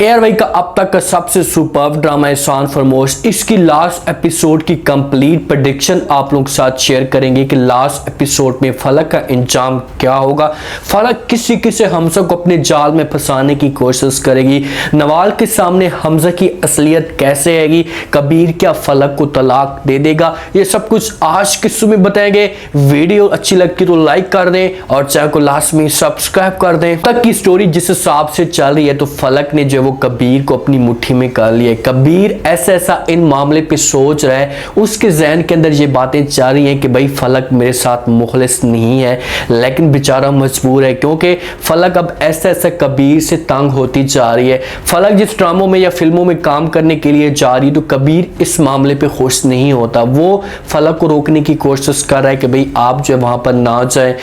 Air भाई का अब तक का सबसे सुपर्ब ड्रामा है शान फॉरमोस्ट। इसकी लास्ट एपिसोड की कंप्लीट प्रेडिक्शन आप लोगों के साथ शेयर करेंगे कि लास्ट एपिसोड में फलक का इंजाम क्या होगा। फलक किसी किसी हमजा को अपने जाल में फंसाने की कोशिश करेगी। नवाल के सामने हमजा की असलियत कैसे आएगी। कबीर क्या फलक को तलाक दे देगा। ये सब कुछ आज के शो में बताएंगे। वीडियो अच्छी लगती तो लाइक कर दें और चैनल को लास्ट में सब्सक्राइब कर दें। तक की स्टोरी जिस हिसाब से चल रही है तो फलक ने जो कबीर को अपनी मुट्ठी में कर लिया। कबीर ऐसा इन मामले पे सोच रहा है, उसके जहन के अंदर ये बातें चल रही हैं कि भाई फलक मेरे साथ मुखलिस नहीं है, लेकिन बेचारा मजबूर है क्योंकि फलक अब ऐसा कबीर से तंग होती जा रही है। फलक जिस ड्रामों में या फिल्मों में काम करने के लिए जा रही तो कबीर इस मामले पे खुश नहीं होता। वो फलक को रोकने की कोशिश कर रहा है कि भाई आप जो वहां पर ना जाए,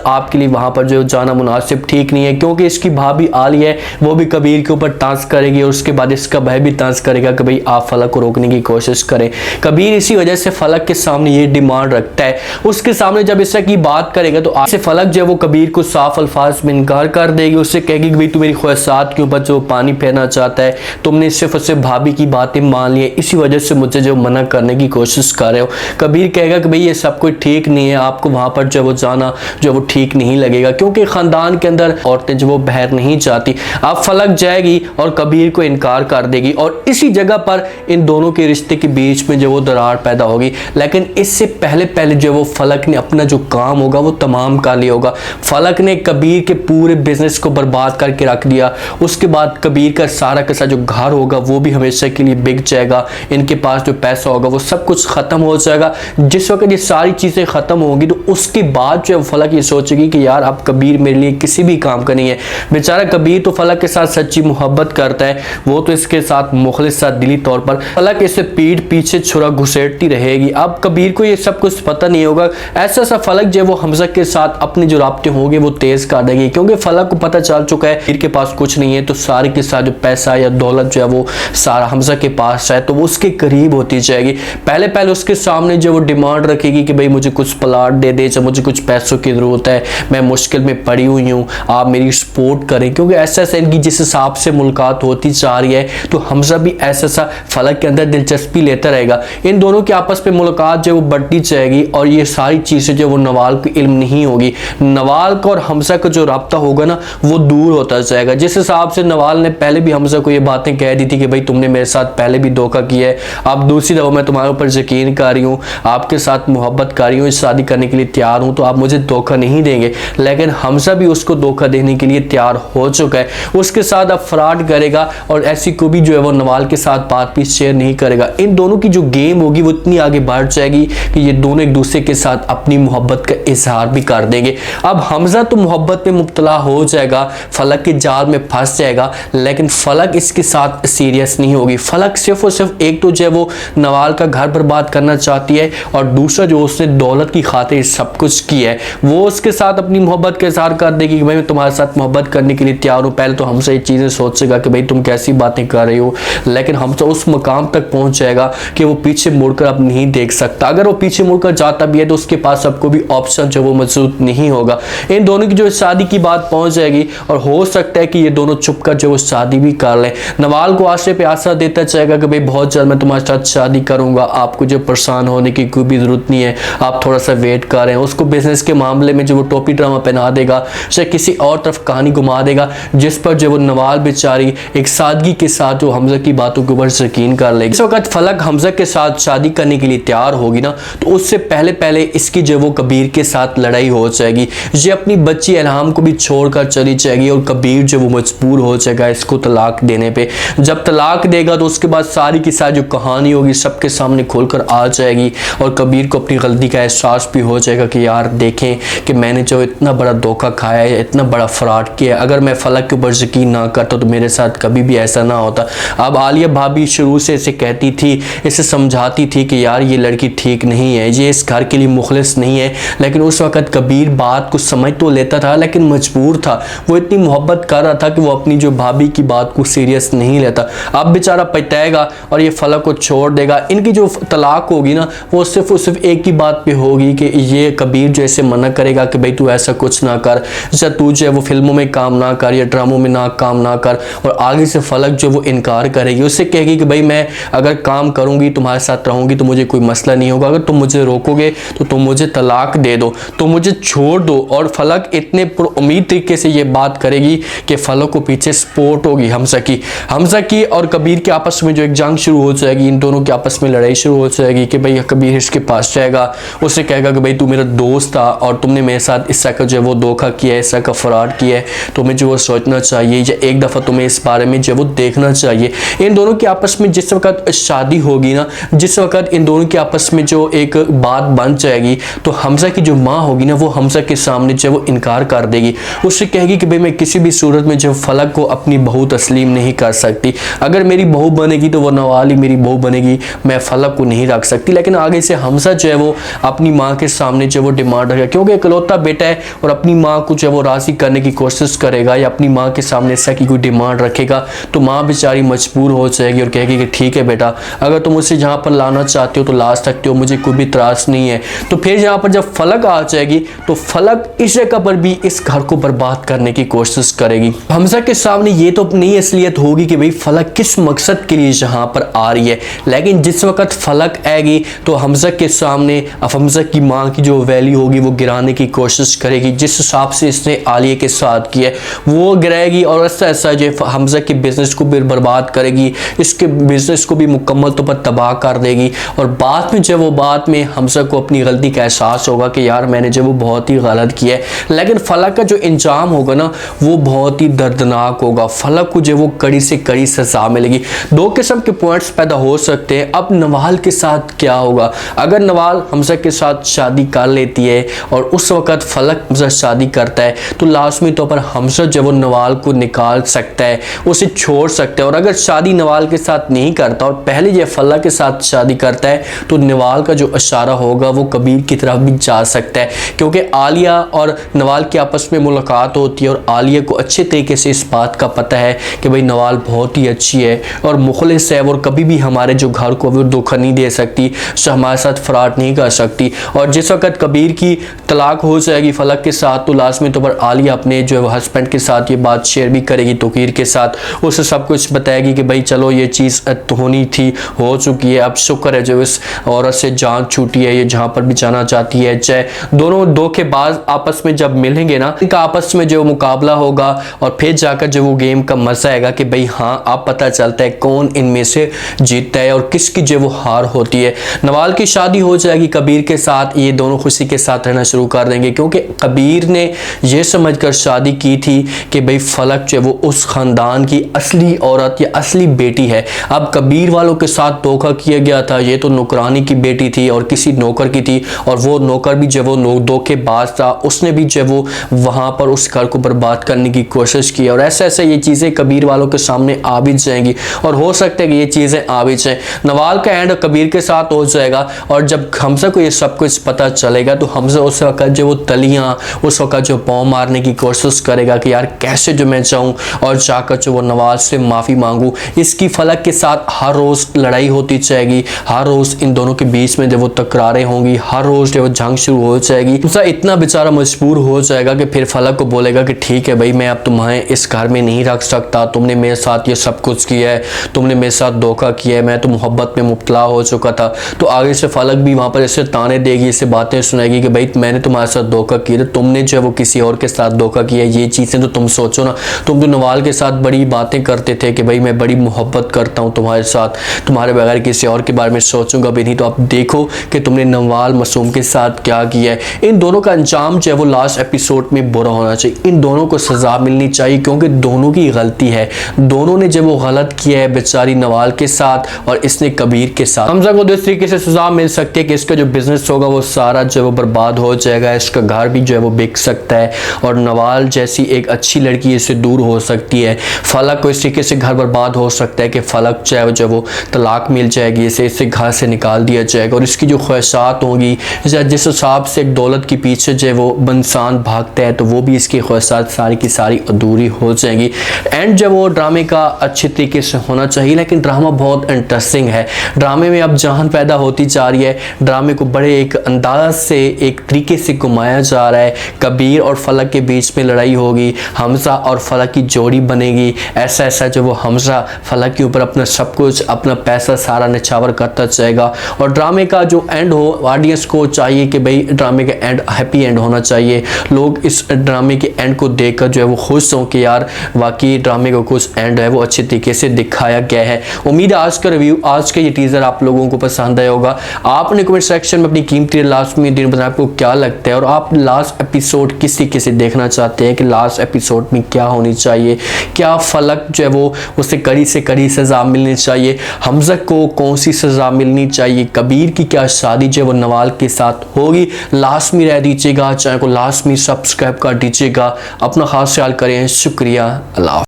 आपके लिए वहां पर जो जाना मुनासिब ठीक नहीं है, क्योंकि इसकी भाभी आली है वो भी कबीर के ऊपर तांस करेगी और उसके बाद इसका भाई भी तांस करेगा कि भाई आप फलक को रोकने की कोशिश करें। कबीर इसी वजह से फलक के सामने ये डिमांड रखता है। उसके सामने जब इससे की बात करेगा तो आज से फलक जो वो कबीर को साफ अल्फाज में इनकार कर देगी। उससे कहेगी कि भाई तू मेरी ख्वाहिशात के ऊपर जो पानी फेरना चाहता है, तुमने सिर्फ उससे भाभी की बातें मान ली है, इसी वजह से मुझे जो मना करने की कोशिश कर रहे हो। कबीर कहेगा कि भाई ये सब कुछ ठीक नहीं है, आपको वहां पर जो वो जाना जो वो ठीक नहीं लगेगा, क्योंकि खानदान के अंदर औरतें जो वो बाहर नहीं चाहती। अब फलक जाएगी और कबीर को इनकार कर देगी और इसी जगह पर इन दोनों के रिश्ते के बीच में जो वो दरार पैदा होगी। लेकिन इससे पहले जो वो फलक ने अपना जो काम होगा वो तमाम कर लिया होगा। फलक ने कबीर के पूरे बिजनेस को बर्बाद करके रख दिया। उसके बाद कबीर का सारा जो घर होगा वो भी हमेशा के लिए बिक जाएगा। इनके पास जो पैसा होगा वो सब कुछ खत्म हो जाएगा। जिस वक्त ये सारी चीजें खत्म होगी तो उसके बाद जो फलक ये सोचेगी कि यार अब कबीर मेरे लिए किसी भी काम का नहीं है। बेचारा कबीर तो फलक के साथ सच्ची मोहब्बत करता है, वो तो इसके साथ मुखलिस साथ दिली तौर पर। फलक इसे पीठ पीछे छुरा घुसेड़ती रहेगी। अब कबीर को ये सब कुछ पता नहीं होगा। ऐसा फलक जो वो हमजा के साथ अपने जो राब्ते होंगे वो तेज कर देगी, क्योंकि फलक को पता चल चुका है कबीर के पास कुछ नहीं है तो सारे के साथ जो पैसा या दौलत जो है वो सारा हमजा के पास है, तो वो उसके करीब होती जाएगी। पहले उसके सामने जो वो डिमांड रखेगी कि भाई मुझे कुछ प्लाट दे दे, मुझे कुछ पैसों की जरूरत है, मैं मुश्किल में पड़ी हुई हूँ, आप मेरी सपोर्ट करें। क्योंकि ऐसा इनकी जिस हिसाब से मुलाकात होती जा रही है तो हमजा भी ऐसा फलक के अंदर दिलचस्पी लेता रहेगा। इन दोनों की आपस में मुलाकात जो वो बढ़ती जाएगी और ये सारी चीजें जो वो नवाल को इल्म नहीं होगी। नवाल का और हमजा का जो राब्ता होगा ना वो दूर होता जाएगा। जिस हिसाब से नवाल ने पहले भी हमजा को ये बातें कह दी थी कि भाई तुमने मेरे साथ पहले भी धोखा किया है, अब दूसरी दफा मैं तुम्हारे ऊपर यकीन कर रही हूँ, आपके साथ मोहब्बत कर रही हूँ, शादी करने के लिए तैयार हूँ, तो आप मुझे धोखा नहीं देंगे। लेकिन हमजा भी उसको धोखा देने के लिए तैयार हो चुका है। उसके साथ अब फ्रॉड करेगा और ऐसी को भी जो है वो नवाल के साथ बात भी शेयर नहीं करेगा। इन दोनों की जो गेम होगी वो इतनी आगे बढ़ जाएगी कि ये दोनों एक दूसरे के साथ अपनी मोहब्बत का इजहार भी कर देंगे। अब हमजा तो मोहब्बत में मुब्तला हो जाएगा, फलक के जाल में फंस जाएगा, लेकिन फलक इसके साथ सीरियस नहीं होगी। फलक सिर्फ और सिर्फ एक तो जो है वो नवाल का घर बर्बाद करना चाहती है और दूसरा जो उसने दौलत की खातिर सब कुछ किया है वो उसके साथ अपनी मोहब्बत का इजहार कर देगी कि भाई मैं तुम्हारे साथ मोहब्बत करने के लिए तैयार हूँ। पहले तो हमसे ये चीजें सोचेगा कि भाई तुम कैसी बातें कर रही हो, लेकिन हमसे उस मकाम तक पहुंच जाएगा कि वो पीछे मुड़कर अब नहीं देख सकता। अगर वो पीछे मुड़कर जाता भी है तो उसके पास सबको भी ऑप्शन जो वो मौजूद नहीं होगा। इन दोनों की जो शादी की बात पहुंच जाएगी और हो सकता है कि ये दोनों चुपकर जो वो शादी भी कर लें। नवाल को आशे पे आशा देता जाएगा कि भाई बहुत जल्द मैं तुम्हारे साथ शादी करूंगा, आपको जो परेशान होने की कोई भी जरूरत नहीं है, आप थोड़ा सा वेट करें। उसको बिजनेस के मामले में जो वो टोपी ड्रामा पहना देगा, उसे किसी और तरफ कहानी घुमा देगा, जिस पर जो वो नवाल बेचारी एक सादगी के साथ जो हमजा की बातों के ऊपर यकीन कर लेगी। इस वक्त फलक हमजा के साथ शादी करने के लिए तैयार होगी ना तो उससे पहले इसकी जो वो कबीर के साथ लड़ाई हो जाएगी। ये अपनी बच्ची इल्हाम को भी छोड़कर चली जाएगी और कबीर जो वो मजबूर हो जाएगा इसको तलाक देने पे। जब तलाक देगा तो उसके बाद सारी की सारी जो कहानी होगी सबके सामने खोलकर आ जाएगी और कबीर को अपनी गलती का एहसास भी हो जाएगा कि यार देखें कि मैंने जो इतना बड़ा धोखा खाया है, इतना बड़ा फ्रॉड किया, अगर मैं फलक के ऊपर यकीन ना करता तो मेरे साथ कभी भी ऐसा ना होता। अब आलिया भाभी शुरू से इसे कहती थी, इसे समझाती थी कि यार ये लड़की ठीक नहीं है, ये इस घर के लिए मुखलिस नहीं है, लेकिन उस वक्त कबीर बात को समझ तो लेता था लेकिन मजबूर था। वो इतनी मोहब्बत कर रहा था कि वो अपनी जो भाभी की बात को सीरियस नहीं लेता। अब बेचारा पछताएगा और ये फलक को छोड़ देगा। इनकी जो तलाक होगी ना वो सिर्फ एक ही बात पे होगी कि ये कबीर जैसे मना करेगा कि भाई तू ऐसा कुछ ना कर, जैसा तू जो है वो फिल्मों में काम ना कर या ड्रामों में ना काम ना कर, और आगे से फलक जो वो इनकार करेगी, उससे कहेगी कि भाई मैं अगर काम करूंगी तुम्हारे साथ रहूंगी तो मुझे कोई मसला नहीं होगा, अगर तुम मुझे रोकोगे तो तुम मुझे तलाक दे दो, तुम मुझे छोड़ दो। और फलक इतने उम्मीद तरीके से ये बात करेगी कि फलक को पीछे सपोर्ट होगी हमजा की और कबीर के आपस में जो एक जंग शुरू हो जाएगी, इन दोनों के आपस में लड़ाई शुरू हो जाएगी कि भाई कबीर इसके पास जाएगा, उससे कहेगा कि भाई तू मेरा दोस्त था और तुमने मेरे साथ इस तरह का जो है वो धोखा किया है, इस तरह का फ्रॉड किया है, तुम्हें जो वो सोचना चाहिए या एक दफ़ा तुम्हें इस बारे में जो वो देखना चाहिए। इन दोनों के आपस में जिस वक्त शादी होगी ना, जिस वक्त इन दोनों के आपस में जो एक बात बन जाएगी, तो हमजा की जो माँ होगी ना, वो हमजा के सामने जो वो इनकार कर देगी, उससे कहेगी कि भाई मैं किसी भी सूरत में जो फलक को अपनी बहू तस्लीम नहीं कर सकती, अगर मेरी बहू बनेगी तो वो नवाल ही मेरी बहू बनेगी, मैं फलक को नहीं रख सकती। लेकिन आगे से हमजा जो है वो अपनी माँ के सामने जो वो डिमांड रखेगा, क्योंकि इकलौता बेटा है और अपनी माँ को जो है वो राज़ी करने की कोशिश करेगा या अपनी माँ के सामने ऐसा की कोई डिमांड रखेगा, तो माँ बेचारी मजबूर हो जाएगी और कहेगी कि ठीक है बेटा, अगर तुम उसे जहाँ पर लाना चाहते हो तो ला सकते हो, मुझे कोई भी त्रास नहीं है। तो फिर यहाँ पर जब फलक आ जाएगी तो फलक इस जगह पर भी इस घर को बर्बाद करने की कोशिश करेगी। हमजा के सामने ये तो नई असलियत होगी कि भाई फलक किस मकसद के लिए यहाँ पर आ रही है, लेकिन जिस वक्त फलक आएगी तो हमजा के सामने अब हमजा की माँ की जो वैल्यू होगी वो गिराने की कोशिश करेगी। जिस हिसाब से इसने आलिया के साथ किया वो गिराएगी और ऐसा ऐसा जो हमजा के बिजनेस को भी बर्बाद करेगी, इसके बिजनेस को भी मुकम्मल तौर पर तबाह कर देगी। और बाद में जब वो बाद में हमजा को अपनी गलती का एहसास होगा कि यार मैंने जो वो बहुत ही गलत किया है, लेकिन फलक का जो इंजाम होगा ना वो बहुत ही दर्दनाक होगा। फलक को जो वो कड़ी से कड़ी सजा मिलेगी। दो किस्म के पॉइंट्स पैदा हो सकते हैं। अब नवाल के साथ क्या होगा, अगर नवाल हमजा के साथ शादी कर लेती है और उस वक्त फलक हमजा शादी करता है तो लाजमी तौर पर हमजा जो वो नवाल को निकाल सकता है, उसे छोड़ सकता है। और अगर शादी नवाल के साथ नहीं करता और पहले ये फलक के साथ शादी करता है तो नवाल का जो इशारा होगा वो कबीर की तरफ भी जा सकता है, क्योंकि आलिया और नवाल की आपस में मुलाकात होती है और आलिया को अच्छे तरीके से इस बात का पता है कि भाई नवाल बहुत ही अच्छी है और मुखलिस है और कभी भी हमारे जो घर को वो धोखा नहीं दे सकती, हमारे साथ फ्रॉड नहीं कर सकती। और जिस वक्त कबीर की तलाक हो जाएगी फलक के साथ तो लाजमी तौर पर आलिया अपने जो हस्बैंड के साथ ये बात शेयर भी करेगी तोकीर के साथ, उसे सब कुछ बताएगी कि भाई चलो ये चीज़ होनी थी, हो चुकी है, अब शुक्र है जो इस औरत से जान छूटी है, ये जहाँ पर भी जाना चाहती है। चाहे दोनों धोखेबाज आपस में जब मिलेंगे ना, इनका आपस में जो मुकाबला होगा और फिर जाकर जो वो गेम का मजा आएगा कि भाई हाँ अब पता चलता है कौन इनमें से जीतता है और किसकी जो वो हार होती है। नवाल की शादी हो जाएगी कबीर के साथ, ये दोनों खुशी के साथ रहना शुरू कर देंगे, क्योंकि कबीर ने ये समझकर शादी की थी कि भाई फलक जो वो उस खानदान की असली औरत या असली बेटी है। अब कबीर वालों के साथ धोखा किया गया था, ये तो नौकरानी की बेटी थी और किसी नौकर की थी और वो नौकर भी जो वो धोखेबाज था, उसने भी जो वो वहाँ पर उस घर को बर्बाद करने की कोशिश की और ऐसे ऐसे ये चीज़ें कबीर वालों के सामने आ भी जाएंगी और हो सकता है कि ये चीज़ें आ भी जाएं। नवाल का एंड कबीर के साथ हो जाएगा और जब हमजा को ये सब कुछ पता चलेगा तो हमजा उस वक्त जो वो तलियाँ उस वक्त जो पाँव मारने की कोशिश करेगा कि यार कैसे जो मैं जाऊँ और जाकर जो वो नवाज से माफ़ी मांगूँ। इसकी फलक के साथ हर रोज़ लड़ाई होती जाएगी, हर रोज़ इन दोनों के बीच में जब वो तकरारें होंगी, हर रोज़ जब वो जंग शुरू हो जाएगी। हमजा इतना बेचारा मजबूर हो जाएगा कि फिर फलक को बोलेगा कि ठीक है भाई मैं अब तुम्हें इस घर में नहीं रख सकता, तुमने मेरे साथ ये सब कुछ किया है, तुमने मेरे साथ धोखा किया है, मैं तो मोहब्बत में मुब्तला हो चुका था। तो आगे से फलक भी वहाँ पर ऐसे ताने देगी, ऐसे बातें सुनाएगी कि भाई मैंने तुम्हारे साथ धोखा किया, तुमने जो है वो किसी और के साथ धोखा किया। ये चीज़ें तो तुम सोचो ना, तुम तो नवाल के साथ बड़ी बातें करते थे कि भाई मैं बड़ी मोहब्बत करता हूँ तुम्हारे साथ, तुम्हारे बगैर किसी और के बारे में सोचूंगा भी नहीं। तो अब देखो कि तुमने नवाल मासूम के साथ क्या किया है। इन दोनों का अंजाम जो है वो लास्ट एपिसोड में बुरा होना चाहिए, इन दोनों को सजा मिलनी चाहिए, क्योंकि दोनों की गलती है, दोनों ने जब वो गलत किया है बेचारी नवाल के साथ और इसने कबीर के साथ। हमजा को इस तरीके से सजा मिल सकती है कि इसका जो बिजनेस होगा वो सारा जो है वो बर्बाद हो जाएगा, इसका घर भी जो है वो बिक सकता है और नवाल जैसी एक अच्छी लड़की इससे दूर हो सकती है। फलक को इस तरीके से घर बर्बाद हो सकता है कि फलक चाहे जो वो तलाक मिल जाएगी, इसे घर से निकाल दिया जाएगा और इसकी जो ख्वाहिशात होंगी, जिस हिसाब से एक दौलत के पीछे जो वो इंसान भागता है तो वो भी इसकी ख्वाहिशात सारी की सारी अधूरी हो जाएंगी। एंड जब वो ड्रामे का अच्छे तरीके से होना चाहिए, लेकिन ड्रामा बहुत इंटरेस्टिंग है, ड्रामे में अब जान पैदा होती जा रही है, ड्रामे को बड़े एक अंदाज से एक तरीके से घुमाया जा रहा है। कबीर और फलक के बीच में लड़ाई होगी, हमजा और फलक की जोड़ी बनेगी। बनेगी। ऐसा ऐसा जो वो हमजा फलक के ऊपर अपना सब कुछ, अपना पैसा सारा निछावर करता जाएगा। और ड्रामे का जो एंड हो, ऑडियंस को चाहिए कि भाई ड्रामे का एंड हैप्पी एंड होना चाहिए। लोग इस ड्रामे के एंड को देखकर जो है वो खुश हों कि यार वाकई ड्रामे का कुछ एंड है वो अच्छे तरीके से दिखाया गया है। उम्मीद है आज का रिव्यू, आज का ये टीजर आप लोगों को पसंद आया होगा। आपने कमेंट सेक्शन में अपनी कीमती लास्ट में दिन बताया आपको क्या लगता है, और आप लास्ट एपिसोड किसी किसी देखना चाहते हैं कि लास्ट एपिसोड में क्या होनी चाहिए। क्या फलक जो है वो उसे कड़ी से कड़ी सजा मिलनी चाहिए, हमजा को कौन सी सजा मिलनी चाहिए, कबीर की क्या शादी जो है वो नवाल के साथ होगी। लास्ट में रह दीजिएगा, चैनल को लास्ट में सब्सक्राइब कर दीजिएगा। अपना खास ख्याल करें। शुक्रिया। अल्लाह।